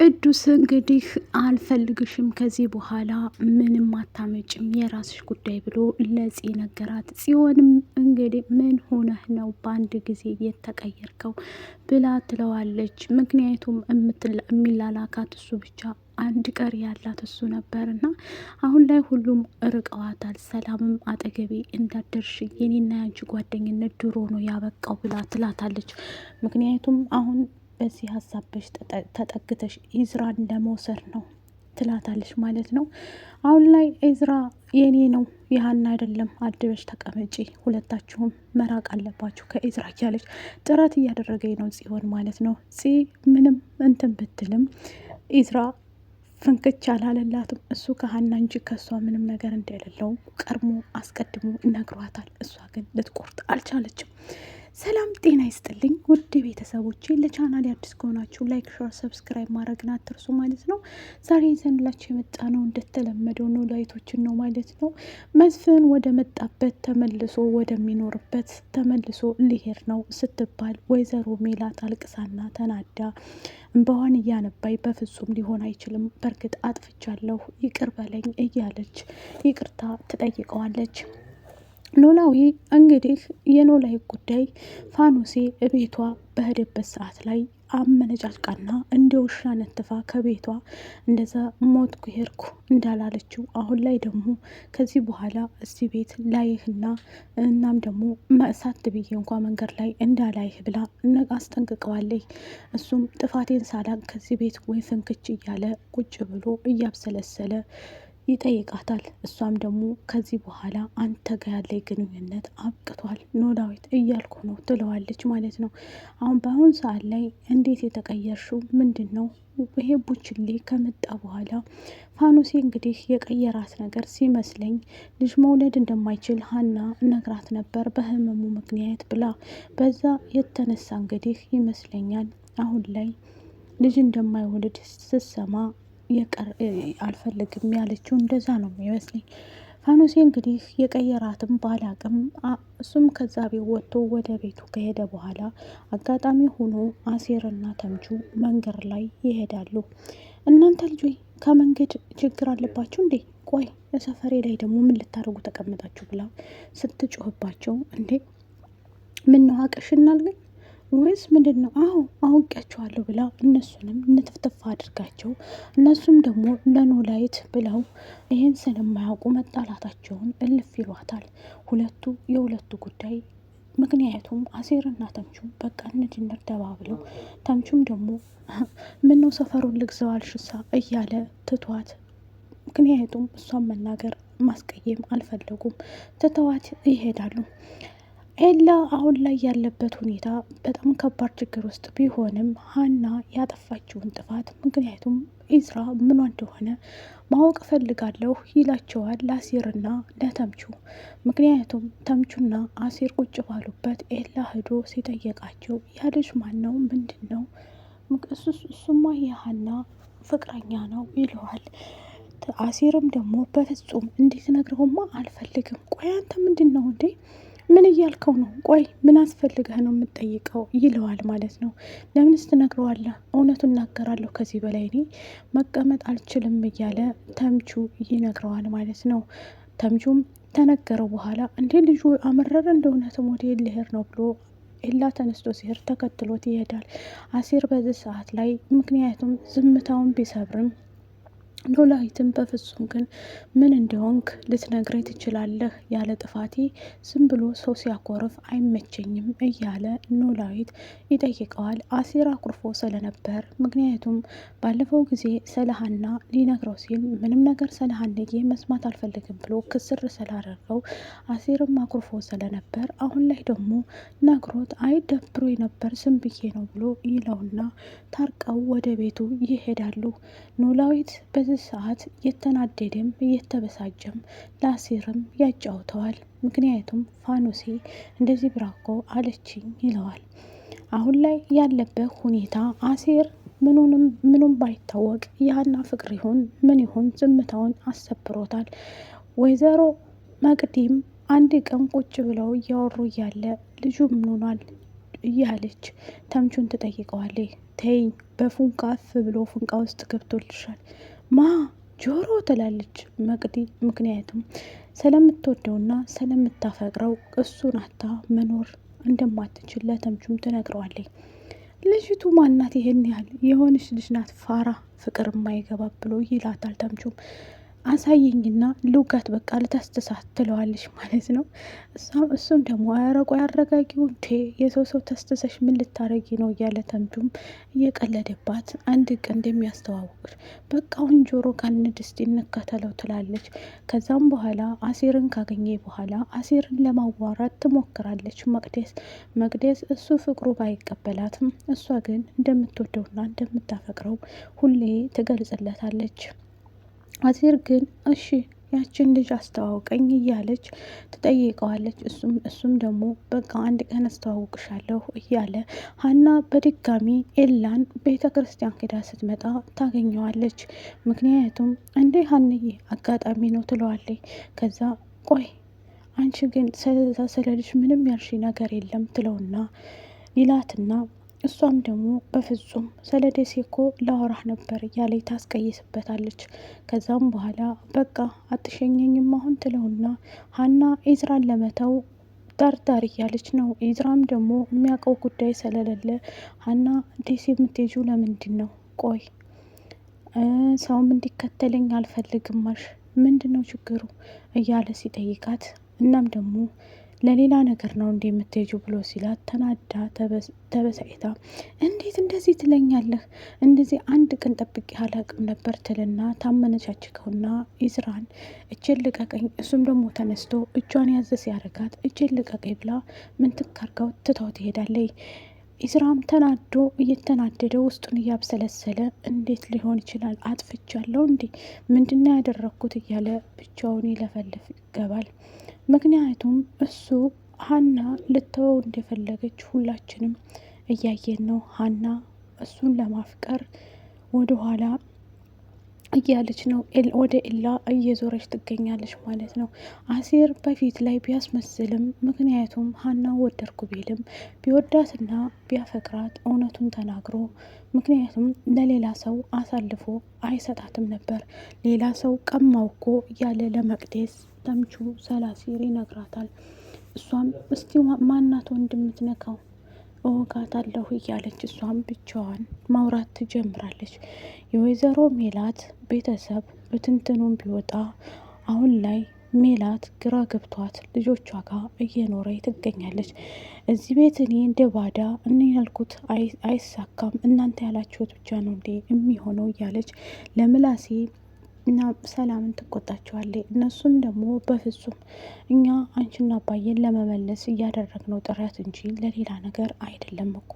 ቅዱስ እንግዲህ አልፈልግሽም፣ ከዚህ በኋላ ምንም አታመጭም፣ የራስሽ ጉዳይ ብሎ ለፂ ነገራት። ጽዮንም እንግዲህ ምን ሆነህ ነው በአንድ ጊዜ የተቀየርከው ብላ ትለዋለች። ምክንያቱም የሚላላካት እሱ ብቻ አንድ ቀሪ ያላት እሱ ነበርና አሁን ላይ ሁሉም ርቀዋታል። ሰላምም አጠገቤ እንዳደርሽ የኔና ያንቺ ጓደኝነት ድሮ ነው ያበቃው ብላ ትላታለች። ምክንያቱም አሁን በዚህ ሀሳብሽ ተጠግተሽ ኢዝራን ለመውሰድ ነው ትላታለች ማለት ነው። አሁን ላይ ኢዝራ የኔ ነው ያህና አይደለም፣ አድበሽ ተቀመጪ፣ ሁለታችሁም መራቅ አለባችሁ ከኢዝራ እያለች ጥረት እያደረገኝ ነው ጽዮን ማለት ነው። ምንም እንትን ብትልም ኢዝራ ፍንክች አላለላትም። እሱ ከሀና እንጂ ከእሷ ምንም ነገር እንደሌለው ቀድሞ አስቀድሞ ነግሯታል። እሷ ግን ልትቆርጥ አልቻለችም። ሰላም ጤና ይስጥልኝ ውድ ቤተሰቦቼ፣ ለቻናል አዲስ ከሆናችሁ ላይክ፣ ሼር፣ ሰብስክራይብ ማድረግን አትርሱ ማለት ነው። ዛሬ ይዘንላችሁ የመጣ ነው እንደተለመደው ነው ላይቶችን ነው ማለት ነው። መስፍን ወደ መጣበት ተመልሶ ወደሚኖርበት ተመልሶ ሊሄድ ነው ስትባል ወይዘሮ ሜላት አልቅሳና ተናዳ እንባዋን እያነባይ በፍጹም ሊሆን አይችልም፣ በእርግጥ አጥፍቻለሁ ይቅር በለኝ እያለች ይቅርታ ትጠይቀዋለች። ኖላዊ እንግዲህ የኖላዊ ጉዳይ ፋኖሴ ቤቷ በሄደበት ሰዓት ላይ አመነጫጭቃና እንደ ውሻ ነትፋ ከቤቷ እንደዛ ሞትኩ ሄድኩ እንዳላለችው አሁን ላይ ደግሞ ከዚህ በኋላ እዚህ ቤት ላይህና እናም ደግሞ መእሳት ብዬ እንኳ መንገድ ላይ እንዳላይህ ብላ አስጠንቅቀዋለች። እሱም ጥፋቴን ሳላቅ ከዚህ ቤት ወይ ፍንክች እያለ ቁጭ ብሎ እያብሰለሰለ ይጠይቃታል። እሷም ደግሞ ከዚህ በኋላ አንተ ጋ ያለኝ ግንኙነት አብቅቷል ኖላዊት እያልኩ ነው ትለዋለች ማለት ነው። አሁን በአሁን ሰዓት ላይ እንዴት የተቀየርሽው ምንድን ነው? ይሄ ቡችሌ ከመጣ በኋላ ፋኖሴ እንግዲህ የቀየራት ነገር ሲመስለኝ ልጅ መውለድ እንደማይችል ሀና ነግራት ነበር በህመሙ ምክንያት ብላ በዛ የተነሳ እንግዲህ ይመስለኛል አሁን ላይ ልጅ እንደማይወልድ ስትሰማ አልፈልግም ያለችው እንደዛ ነው የሚመስለኝ። ፋኖሴ እንግዲህ የቀየራትም ባላቅም እሱም ከዛ ቤት ወጥቶ ወደ ቤቱ ከሄደ በኋላ አጋጣሚ ሆኖ አሴርና ተምቹ መንገድ ላይ ይሄዳሉ። እናንተ ልጆች ከመንገድ ችግር አለባችሁ እንዴ? ቆይ በሰፈሬ ላይ ደግሞ ምን ልታደርጉ ተቀምጣችሁ ብላ ስትጮህባቸው፣ እንዴ ምን ነው አቅሽናል ግን ወይስ ምንድን ነው? አዎ አውቄያቸዋለሁ ብላ እነሱንም ንትፍትፍ አድርጋቸው፣ እነሱም ደግሞ ለኖላይት ብለው ይህን ስለማያውቁ መጣላታቸውን እልፍ ይሏታል። የሁለቱ ጉዳይ ምክንያቱም አሴርና ተምቹም በቃ እንድንር ተባብለው ተምቹም ደግሞ ምን ነው ሰፈሩን ልግዘው አልሽሳ እያለ ትቷት፣ ምክንያቱም እሷን መናገር ማስቀየም አልፈለጉም፣ ትተዋት ይሄዳሉ። ኤላ አሁን ላይ ያለበት ሁኔታ በጣም ከባድ ችግር ውስጥ ቢሆንም ሀና ያጠፋችውን ጥፋት ምክንያቱም ኢዝራ ምኗ እንደሆነ ማወቅ እፈልጋለሁ ይላቸዋል ለአሴርና ለተምቹ። ምክንያቱም ተምቹና አሴር ቁጭ ባሉበት ኤላ ሄዶ ሲጠየቃቸው ያ ልጅ ማን ነው ምንድን ነው? እሱማ የሀና ፍቅረኛ ነው ይለዋል። አሴርም ደግሞ በፍጹም እንዴት ነግረውማ አልፈልግም። ቆይ አንተ ምንድን ነው እንዴ? ምን እያልከው ነው? ቆይ ምን አስፈልገህ ነው የምትጠይቀው? ይለዋል ማለት ነው። ለምንስ ትነግረዋለህ? እውነቱን እናገራለሁ፣ ከዚህ በላይ እኔ መቀመጥ አልችልም እያለ ተምቹ ይነግረዋል ማለት ነው። ተምቹም ተነገረው በኋላ እንዴ ልጁ አመረረ እንደ እውነትም ወደ ልሄድ ነው ብሎ ኤላ ተነስቶ ሲሄድ ተከትሎት ይሄዳል። አሴር በዚህ ሰዓት ላይ ምክንያቱም ዝምታውን ቢሰብርም ኖላዊትን በፍጹም ግን ምን እንደሆንክ ልትነግረኝ ትችላለህ፣ ያለ ጥፋቴ ዝም ብሎ ሰው ሲያኮርፍ አይመቸኝም እያለ ኖላዊት ይጠይቀዋል። አሴር አኩርፎ ስለነበር ምክንያቱም ባለፈው ጊዜ ስለሀና ሊነግረው ሲል ምንም ነገር ስለሀንዬ መስማት አልፈልግም ብሎ ክስር ስላደረገው አሴርም አኩርፎ ስለነበር አሁን ላይ ደግሞ ነግሮት አይደብሮ ነበር ዝም ብዬ ነው ብሎ ይለውና ታርቀው ወደ ቤቱ ይሄዳሉ። ኖላዊት በዚህ ሰዓት የተናደደም እየተበሳጨም ለአሴርም ያጫውተዋል። ምክንያቱም ፋኖሴ እንደዚህ ብራኮ አለችኝ ይለዋል። አሁን ላይ ያለበት ሁኔታ አሴር ምኑም ባይታወቅ ያና ፍቅር ይሁን ምን ይሁን ዝምታውን አሰብሮታል። ወይዘሮ መቅዲም አንድ ቀን ቁጭ ብለው እያወሩ እያለ ልጁ ምን ሆኗል እያለች ተምቹን ትጠይቀዋለች። ተይኝ በፉንቃ አፍ ብሎ ፉንቃ ውስጥ ገብቶልሻል ማ ጆሮ ትላለች መቅዲ። ምክንያቱም ስለምትወደውና ስለምታፈቅረው እሱን አታ መኖር እንደማትችል ለተምቹም ትነግረዋለች። ልጅቱ ማናት ይሄን ያህል የሆነች ልጅ ናት ፋራ ፍቅር የማይገባ ብሎ ይላታል ተምቹም። አሳየኝና ልውጋት በቃ ልታስተሳት ትለዋለች ማለት ነው። እሱም ደግሞ አያረቆ ያረጋጊው እንዴ የሰው ተስተሰሽ ምን ልታረጊ ነው እያለ ተምቹም እየቀለደባት አንድ ቀን እንደሚያስተዋውቅሽ በቃ አሁን ጆሮ ካንድ እስቲ እንከተለው ትላለች። ከዛም በኋላ አሲርን ካገኘ በኋላ አሲርን ለማዋራት ትሞክራለች መቅደስ እሱ ፍቅሩ ባይቀበላትም እሷ ግን እንደምትወደውና እንደምታፈቅረው ሁሌ ትገልጽለታለች። አሲር ግን እሺ ያችን ልጅ አስተዋውቀኝ እያለች ትጠይቀዋለች። እሱም ደግሞ በቃ አንድ ቀን አስተዋውቅሻለሁ እያለ ሀና በድጋሚ ኤላን ቤተ ክርስቲያን ሄዳ ስትመጣ ታገኘዋለች። ምክንያቱም እንዴ ሀንዬ አጋጣሚ ነው ትለዋለች። ከዛ ቆይ አንቺ ግን ስለዛ ስለ ልጅ ምንም ያልሽ ነገር የለም ትለውና ሊላትና እሷም ደግሞ በፍጹም ስለ ደሴ እኮ ላወራህ ነበር እያለች ታስቀይስበታለች። ከዛም በኋላ በቃ አትሸኘኝም አሁን ትለውና ሀና ኢዝራን ለመተው ዳርዳር እያለች ነው። ኢዝራም ደግሞ የሚያውቀው ጉዳይ ስለሌለ ሀና ደሴ የምትሄጂው ለምንድን ነው? ቆይ ሰውም እንዲከተለኝ አልፈልግም አልሽ፣ ምንድን ነው ችግሩ እያለ ሲጠይቃት እናም ደግሞ ለሌላ ነገር ነው እንዴ የምትሄጂው ብሎ ሲላት ተናዳ ተበሳይታ እንዴት እንደዚህ ትለኛለህ? እንደዚህ አንድ ቀን ጠብቄ አላቅም ነበር ትልና ታመነቻችከውና ኢዝራን እጄን ልቀቀኝ። እሱም ደግሞ ተነስቶ እጇን ያዘ ሲያረጋት እጄን ልቀቀኝ ብላ ምን ትካርጋው ትታው ትሄዳለይ። ኢዝራም ተናዶ እየተናደደ ውስጡን እያብሰለሰለ እንዴት ሊሆን ይችላል? አጥፍቻለሁ እንዴ? ምንድነው ያደረግኩት? እያለ ብቻውን ይለፈልፍ ይገባል። ምክንያቱም እሱ ሀና ልተወው እንደፈለገች ሁላችንም እያየን ነው። ሀና እሱን ለማፍቀር ወደኋላ እያለች ነው። ወደ ኤላ እየዞረች ትገኛለች ማለት ነው። አሲር በፊት ላይ ቢያስመስልም ምክንያቱም ሀና ወደድኩ ቢልም ቢወዳትና ቢያፈቅራት እውነቱን ተናግሮ ምክንያቱም ለሌላ ሰው አሳልፎ አይሰጣትም ነበር። ሌላ ሰው ቀማው እኮ እያለ ለመቅደስ ተምቹ ሰላሲር ይነግራታል። እሷም እስቲ ማናት ወንድምትነካው እወጋታለሁ እያለች እሷም ብቻዋን ማውራት ትጀምራለች። የወይዘሮ ሜላት ቤተሰብ ብትንትኑም ቢወጣ አሁን ላይ ሜላት ግራ ገብቷት ልጆቿ ጋር እየኖረ ትገኛለች። እዚህ ቤት እኔ እንደ ባዳ እኔ ያልኩት አይሳካም፣ እናንተ ያላችሁት ብቻ ነው እንዴ የሚሆነው እያለች ለምላሴ እና ሰላምን ትቆጣቸዋለች። እነሱም ደግሞ በፍጹም እኛ አንቺና አባዬን ለመመለስ እያደረግነው ጥረት እንጂ ለሌላ ነገር አይደለም እኮ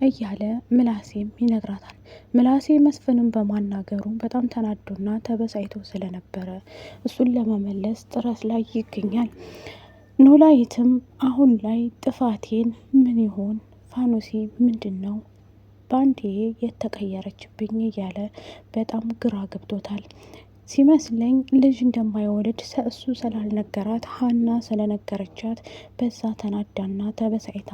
እያለ ምላሴም ይነግራታል። ምላሴ መስፍንን በማናገሩ በጣም ተናዶና ተበሳይቶ ስለነበረ እሱን ለመመለስ ጥረት ላይ ይገኛል። ኖላዊትም አሁን ላይ ጥፋቴን ምን ይሆን ፋኖሴ ምንድን ነው ባንዴ የተቀየረችብኝ እያለ በጣም ግራ ገብቶታል። ሲመስለኝ ልጅ እንደማይወልድ እሱ ስላልነገራት ሀና ስለነገረቻት በዛ ተናዳና ተበሳይታ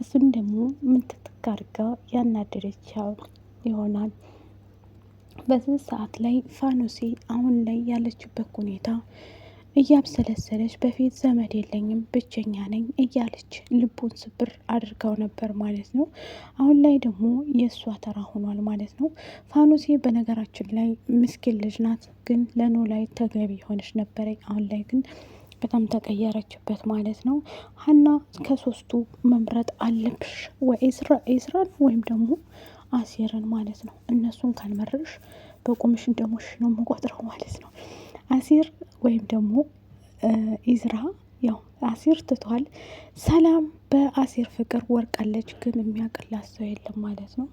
እሱን ደግሞ ምንትትካርጋ ያናደደች ይሆናል። በዚህ ሰዓት ላይ ፋኖሴ አሁን ላይ ያለችበት ሁኔታ እያብሰለሰለች በፊት ዘመድ የለኝም ብቸኛ ነኝ እያለች ልቡን ስብር አድርገው ነበር ማለት ነው። አሁን ላይ ደግሞ የእሷ ተራ ሆኗል ማለት ነው። ፋኖሴ በነገራችን ላይ ምስኪን ልጅ ናት፣ ግን ለኖላዊ ተገቢ የሆነች ነበረ። አሁን ላይ ግን በጣም ተቀየረችበት ማለት ነው። ሀና ከሶስቱ መምረጥ አለብሽ ወይ ኢዝራን ወይም ደግሞ አሲርን ማለት ነው። እነሱን ካልመረሽ በቁምሽ እንደሞሽ ነው የምቆጥረው ማለት ነው። አሲር ወይም ደግሞ ኢዝራ ያው አሲር ትቷል። ሰላም በአሲር ፍቅር ወርቃለች፣ ግን የሚያቅላት ሰው የለም ማለት ነው።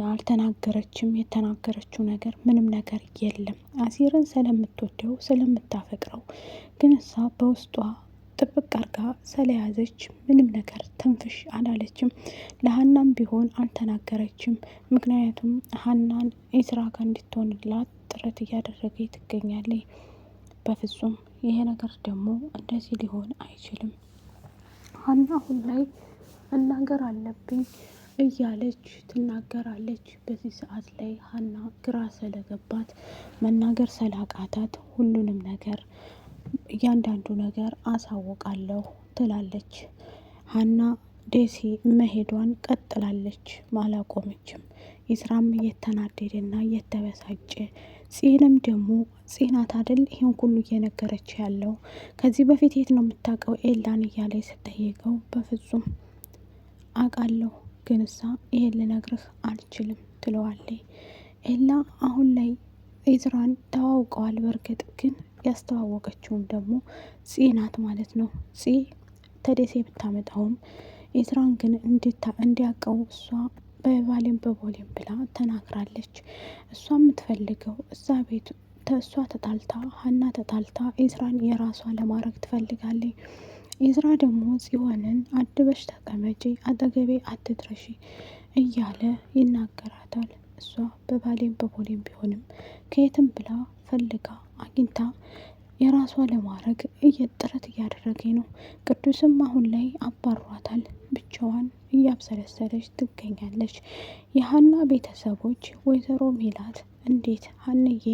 አልተናገረችም። የተናገረችው ነገር ምንም ነገር የለም። አሲርን ስለምትወደው ስለምታፈቅረው ግን እሷ በውስጧ ጥብቅ አርጋ ስለያዘች ምንም ነገር ትንፍሽ አላለችም። ለሀናም ቢሆን አልተናገረችም። ምክንያቱም ሀናን ኢዝራ ጋር እንድትሆንላት ጥረት እያደረገች ትገኛለች። በፍጹም ይሄ ነገር ደግሞ እንደዚህ ሊሆን አይችልም። ሀና አሁን ላይ መናገር አለብኝ እያለች ትናገራለች። በዚህ ሰዓት ላይ ሀና ግራ ስለገባት መናገር ስላቃታት ሁሉንም ነገር እያንዳንዱ ነገር አሳውቃለሁ ትላለች። ሀና ደሴ መሄዷን ቀጥላለች፣ አላቆመችም። ይስራም እየተናደደና እየተበሳጨ ፂንም ደግሞ ጽናት አይደል ይሄን ሁሉ እየነገረች ያለው ከዚህ በፊት የት ነው የምታውቀው ኤላን እያለ ስጠይቀው በፍጹም አውቃለሁ ግን እሳ ይሄን ልነግርህ አልችልም ትለዋለች። ኤላ አሁን ላይ ኢዝራን ተዋውቀዋል። በእርግጥ ግን ያስተዋወቀችውም ደግሞ ጽናት ማለት ነው። ተደሴ ብታመጣውም ኢዝራን ግን እንዲያውቀው እሷ በባሌም በቦሌም ብላ ተናግራለች። እሷ የምትፈልገው እዛ ቤት ተእሷ ተጣልታ ሀና ተጣልታ ኢዝራን የራሷ ለማድረግ ትፈልጋለች። ኢዝራ ደግሞ ጽዮንን አድበሽ ተቀመጪ፣ አጠገቤ አትድረሺ እያለ ይናገራታል። እሷ በባሌም በቦሌም ቢሆንም ከየትም ብላ ፈልጋ አግኝታ የራሷ ለማድረግ ጥረት እያደረገኝ ነው። ቅዱስም አሁን ላይ አባሯታል። ብቻዋን እያብሰለሰለች ትገኛለች። የሀና ቤተሰቦች ወይዘሮ ሜላት እንዴት ሀንዬ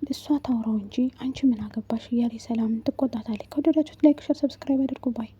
እሷ ታውራው እንጂ አንቺ ምን አገባሽ እያለ ሰላምን ትቆጣታለች። ከወደዳችሁት ላይክ፣ ሸር፣ ሰብስክራይብ አድርጉ ባይ